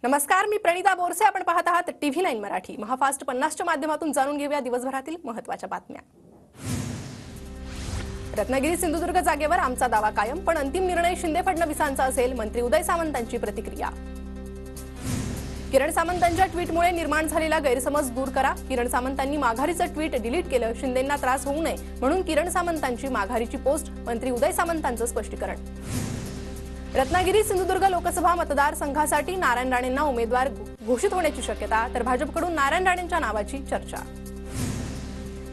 नमस्कार, मी प्रणिता बोरसे. आपण पाहत आहात TV9 मराठी. महाफास्ट 50च्या माध्यमातून जाणून घेऊया दिवसभरातील महत्त्वाच्या बातम्या. रत्नागिरी सिंधुदुर्ग जागेवर आमचा दावा कायम, पण अंतिम निर्णय शिंदे फडणवीसांचा असेल, मंत्री उदय सामंतांची प्रतिक्रिया. किरण सामंतांच्या ट्विटमुळे निर्माण झालेला गैरसमज दूर करा. किरण सामंतांनी माघारीचं ट्विट डिलीट केलं. शिंदेंना त्रास होऊ नये म्हणून किरण सामंतांची माघारीची पोस्ट. मंत्री उदय सामंतांचं स्पष्टीकरण. रत्नागिरी सिंधुदुर्ग लोकसभा मतदारसंघासाठी नारायण राणेंना उमेदवार घोषित होण्याची शक्यता, तर भाजपकडून नारायण राणेंच्या नावाची चर्चा.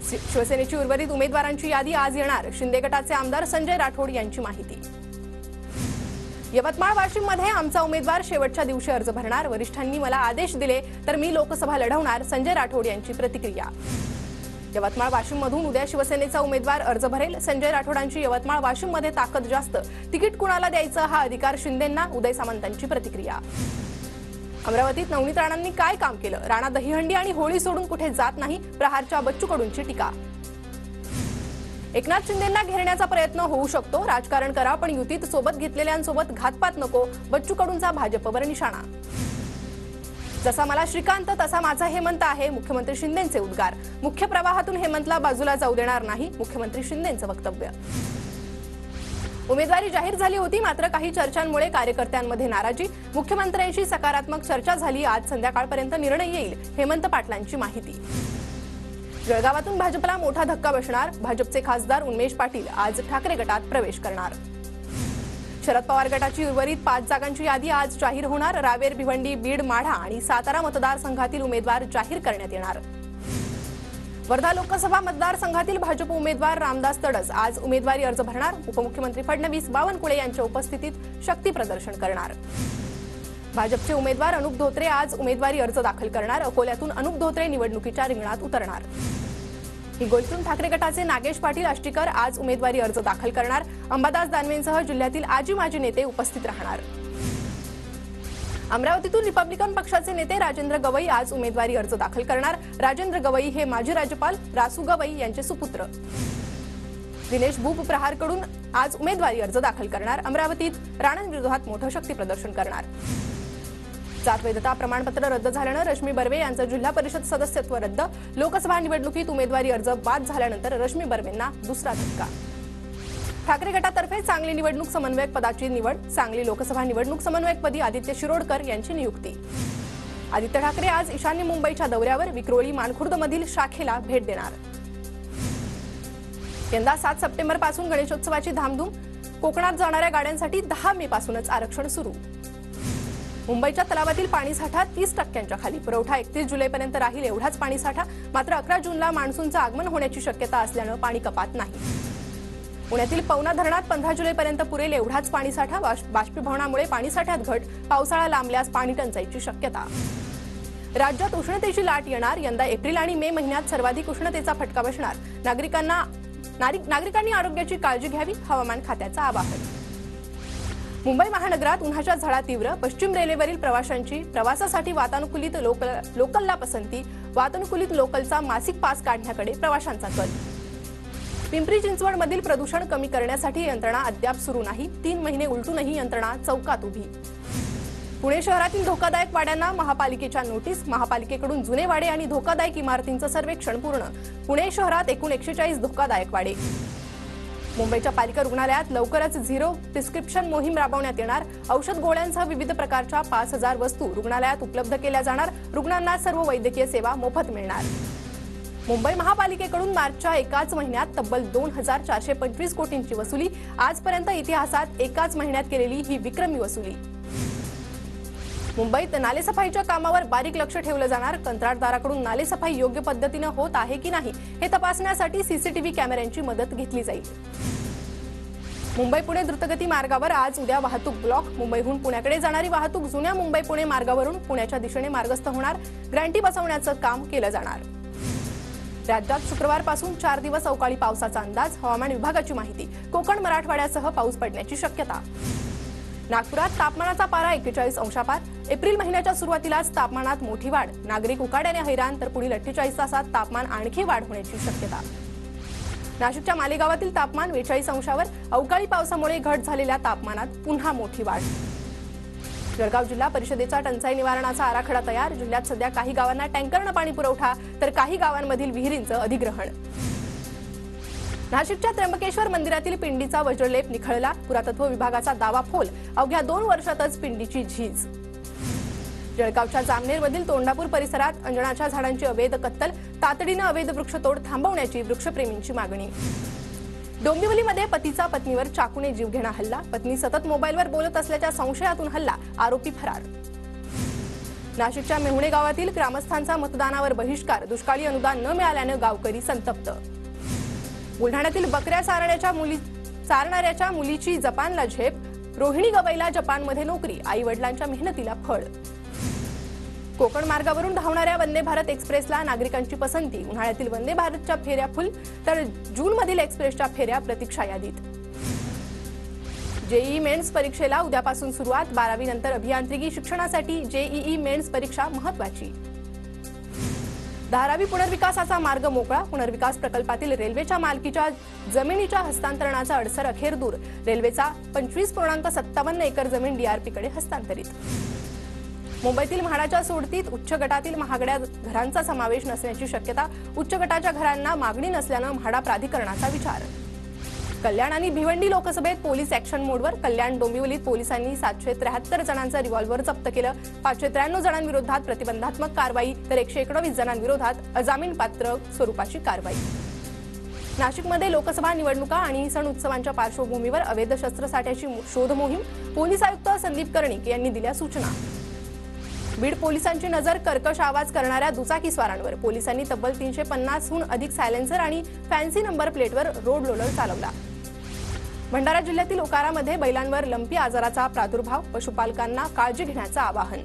शिवसेनेची उर्वरित उमेदवारांची यादी आज येणार. शिंदे गटाचे आमदार संजय राठोड यांची माहिती. यवतमाळ वाशिममध्ये आमचा उमेदवार शेवटच्या दिवशी अर्ज भरणार. वरिष्ठांनी मला आदेश दिले तर मी लोकसभा लढवणार. संजय राठोड यांची प्रतिक्रिया. यवतमाळ वाशिममधून उद्या शिवसेनेचा उमेदवार अर्ज भरेल. संजय राठोडांची यवतमाळ वाशिममध्ये ताकद जास्त. तिकीट कुणाला द्यायचं हा अधिकार शिंदेंना. उदय सामंतांची प्रतिक्रिया. अमरावतीत नवनीत राणांनी काय काम केलं? राणा दहीहंडी आणि होळी सोडून कुठे जात नाही. प्रहारच्या बच्चू कडूंची टीका. एकनाथ शिंदेंना घेरण्याचा प्रयत्न होऊ शकतो. राजकारण करा पण युतीत सोबत घेतलेल्यांसोबत घातपात नको. बच्चू कडूंचा भाजपवर निशाणा. जसा मला श्रीकांत तसा माझा हेमंत आहे. मुख्यमंत्री शिंदेंचे उद्गार. मुख्य प्रवाहातून हेमंतला बाजूला जाऊ देणार नाही. मुख्यमंत्री शिंदेंचं वक्तव्य. उमेदवारी जाहीर झाली होती, मात्र काही चर्चांमुळे कार्यकर्त्यांमध्ये नाराजी. मुख्यमंत्र्यांशी सकारात्मक चर्चा झाली. आज संध्याकाळपर्यंत निर्णय येईल. हेमंत पाटलांची माहिती. जळगावातून भाजपला मोठा धक्का बसणार. भाजपचे खासदार उन्मेष पाटील आज ठाकरे गटात प्रवेश करणार. शरद पवार गटाची उर्वरित 5 जागांची यादी आज जाहीर होणार. रावेर, भिवंडी, बीड, माढा आणि सातारा मतदारसंघातील उमेदवार जाहीर करण्यात येणार. वर्धा लोकसभा मतदारसंघातील भाजप उमेदवार रामदास तडस आज उमेदवारी अर्ज भरणार. उपमुख्यमंत्री फडणवीस, बावनकुळे यांच्या उपस्थितीत शक्ती प्रदर्शन करणार. भाजपचे उमेदवार अनुप धोत्रे आज उमेदवारी अर्ज दाखल करणार. अकोल्यातून अनुप धोत्रे निवडणुकीच्या रिंगणात उतरणार. हिंगोलीतून ठाकरे गटाचे नागेश पाटील आष्टीकर आज उमेदवारी अर्ज दाखल करणार. अंबादास दानवेंसह जिल्ह्यातील आजी माजी नेते उपस्थित राहणार. अमरावतीतून रिपब्लिकन पक्षाचे नेते राजेंद्र गवई आज उमेदवारी अर्ज दाखल करणार. राजेंद्र गवई हे माजी राज्यपाल रासू गवई यांचे सुपुत्र. दिनेश भूप प्रहारकडून आज उमेदवारी अर्ज दाखल करणार. अमरावतीत राणांविरोधात मोठं शक्ती प्रदर्शन करणार. जात वैधता प्रमाणपत्र रद्द झाल्यानं रश्मी बर्वे यांचं जिल्हा परिषद सदस्यत्व रद्द. लोकसभा निवडणुकीत उमेदवारी अर्ज बाद झाल्यानंतर रश्मी बर्वेंना दुसरा धक्का. ठाकरे गटातर्फे सांगली निवडणूक समन्वयक पदाची निवड. सांगली लोकसभा निवडणूक समन्वयकपदी आदित्य शिरोडकर यांची नियुक्ती. आदित्य ठाकरे आज ईशान्य मुंबईच्या दौऱ्यावर. विक्रोळी मानखुर्दमधील शाखेला भेट देणार. यंदा 7 सप्टेंबरपासून गणेशोत्सवाची धामधूम. कोकणात जाणाऱ्या गाड्यांसाठी 10 मे पासूनच आरक्षण सुरू. मुंबईच्या तलावातील पाणीसाठा 30% खाली. पुरवठा 31 जुलैपर्यंत राहील एवढाच पाणीसाठा. मात्र 11 जूनला मान्सूनचं आगमन होण्याची शक्यता असल्यानं पाणी कपात नाही. पुण्यातील पवना धरणात 15 जुलैपर्यंत पुरेल एवढाच पाणीसाठा. बाष्पीभवनामुळे पाणीसाठ्यात घट. पावसाळा लांबल्यास पाणी टंचाईची शक्यता. राज्यात उष्णतेची लाट येणार. यंदा एप्रिल आणि मे महिन्यात सर्वाधिक उष्णतेचा फटका बसणार. नागरिकांनी आरोग्याची काळजी घ्यावी. हवामान खात्याचं आवाहन. मुंबई महानगरात उन्हाच्या झळा तीव्र. पश्चिम रेल्वेवरील प्रवाशांची प्रवासासाठी वातानुकूलित लोकलला पसंती. वातानुकूलित लोकलचा मासिक पास काढण्याकडे प्रवाशांचा कल. पिंपरी चिंचवडमधील प्रदूषण कमी करण्यासाठी यंत्रणा अद्याप सुरू नाही. 3 महिने उलटूनही यंत्रणा चौकात उभी. पुणे शहरातील धोकादायक वाड्यांना महापालिकेच्या नोटीस. महापालिकेकडून जुने वाडे आणि धोकादायक इमारतींचं सर्वेक्षण पूर्ण. पुणे शहरात एकूण 146 धोकादायक वाडे. मुंबईच्या पालिका रुग्णालयात लवकरच झिरो प्रिस्क्रिप्शन मोहीम राबवण्यात येणार. औषध गोळ्यांसह विविध प्रकारच्या 5000 वस्तू रुग्णालयात उपलब्ध केल्या जाणार. रुग्णांना सर्व वैद्यकीय सेवा मोफत मिळणार. मुंबई महापालिकेकडून मार्चच्या एकाच महिन्यात तब्बल 2425 कोटींची वसुली. आजपर्यंत इतिहासात एकाच महिन्यात केलेली ही विक्रमी वसुली. मुंबईत नालेसफाईच्या कामावर बारीक लक्ष ठेवलं जाणार. कंत्राटदाराकडून नालेसफाई योग्य पद्धतीनं होत आहे की नाही हे तपासण्यासाठी सीसीटीव्ही कॅमेऱ्यांची मदत घेतली जाईल. मुंबई पुणे द्रुतगती मार्गावर आज उद्या वाहतूक ब्लॉक. मुंबईहून पुण्याकडे जाणारी वाहतूक जुन्या मुंबई पुणे मार्गावरून पुण्याच्या दिशेने मार्गस्थ होणार. ग्रँटी बसवण्याचं काम केलं जाणार. राज्यात शुक्रवारपासून 4 दिवस अवकाळी पावसाचा अंदाज. हवामान विभागाची माहिती. कोकण मराठवाड्यासह पाऊस पडण्याची शक्यता. नागपुरात तापमानाचा पारा 41 अंशापार. एप्रिल महिन्याच्या सुरुवातीलाच तापमानात मोठी वाढ. नागरिक उकाड्याने हैराण, तर पुढील 48 तासात तापमान आणखी वाढ होण्याची शक्यता. नाशिकच्या मालेगावातील तापमान 42 अंशावर. अवकाळी पावसामुळे घट झालेल्या तापमानात पुन्हा मोठी वाढ. जळगाव जिल्हा परिषदेचा टंचाई निवारणाचा आराखडा तयार. जिल्ह्यात सध्या काही गावांना टँकरनं पाणी पुरवठा तर काही गावांमधील विहिरींचं अधिग्रहण. नाशिकच्या त्र्यंबकेश्वर मंदिरातील पिंडीचा वज्रलेप निखळला. पुरातत्व विभागाचा दावा फोल. अवघ्या 2 वर्षातच पिंडीची झीज. जळगावच्या जामनेरमधील तोंडापूर परिसरात अंजनाच्या झाडांची अवैध कत्तल. तातडीनं अवैध वृक्षतोड थांबवण्याची वृक्षप्रेमींची मागणी. डोंबिवलीमध्ये पतीचा पत्नीवर चाकूने जीवघेणा हल्ला. पत्नी सतत मोबाईलवर बोलत असल्याच्या संशयातून हल्ला. आरोपी फरार. नाशिकच्या मेहुणे गावातील ग्रामस्थांचा मतदानावर बहिष्कार. दुष्काळी अनुदान न मिळाल्यानं गावकरी संतप्त. बुलढाण्यातील बकऱ्या चारणाऱ्याच्या मुलीची जपानला झेप. रोहिणी गवईला जपानमध्ये नोकरी. आई वडिलांच्या मेहनतीला फळ. कोकण मार्गावरून धावणाऱ्या वंदे भारत एक्सप्रेसला नागरिकांची पसंती. उन्हाळ्यातील वंदे भारतच्या फेऱ्या फुल तर जूनमधील एक्सप्रेसच्या फेऱ्या प्रतीक्षा यादीत. जेईई मेन्स परीक्षेला उद्यापासून सुरुवात. 12वी नंतर अभियांत्रिकी शिक्षणासाठी जेईई मेन्स परीक्षा महत्त्वाची. धारावी पुनर्विकासाचा मार्ग मोकळा. पुनर्विकास प्रकल्पातील रेल्वेच्या मालकीच्या जमिनीच्या हस्तांतरणाचा अडसर अखेर दूर. रेल्वेचा 25.57 एकर जमीन डीआरपीकडे हस्तांतरित. मुंबईतील म्हाडाच्या सोडतीत उच्च गटातील महागड्या घरांचा समावेश नसण्याची शक्यता. उच्च गटाच्या घरांना मागणी नसल्यानं म्हाडा प्राधिकरणाचा विचार. कल्याण आणि भिवंडी लोकसभेत पोलीस ॲक्शन मोडवर. कल्याण डोंबिवलीत पोलिसांनी 773 जणांचं रिव्हॉल्व्हर जप्त केलं. 593 जणांविरोधात प्रतिबंधात्मक कारवाई तर 119 जणांविरोधात अजामीनपात्र स्वरूपाची कारवाई. नाशिकमध्ये लोकसभा निवडणुका आणि सण उत्सवांच्या पार्श्वभूमीवर अवैध शस्त्रसाठ्याची शोध मोहीम. पोलीस आयुक्त संदीप कर्णिक यांनी दिल्या सूचना. बीड पोलिसांची नजर कर्कश आवाज करणाऱ्या दुचाकीस्वारांवर. पोलिसांनी तब्बल 350हून अधिक सायलेन्सर आणि फॅन्सी नंबर प्लेटवर रोड रोलर चालवला. भंडारा जिल्ह्यातील ओकारामध्ये बैलांवर लंपी आजाराचा प्रादुर्भाव. पशुपालकांना काळजी घेण्याचं आवाहन.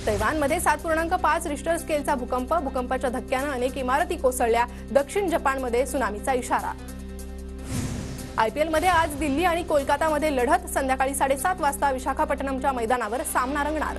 तैवानमध्ये 7.5 रिश्टर स्केलचा भूकंप. भूकंपाच्या धक्क्यानं अनेक इमारती कोसळल्या. दक्षिण जपानमध्ये सुनामीचा इशारा. आयपीएलमध्ये आज दिल्ली आणि कोलकातामध्ये लढत. संध्याकाळी 7:30 वाजता विशाखापट्टणमच्या मैदानावर सामना रंगणार.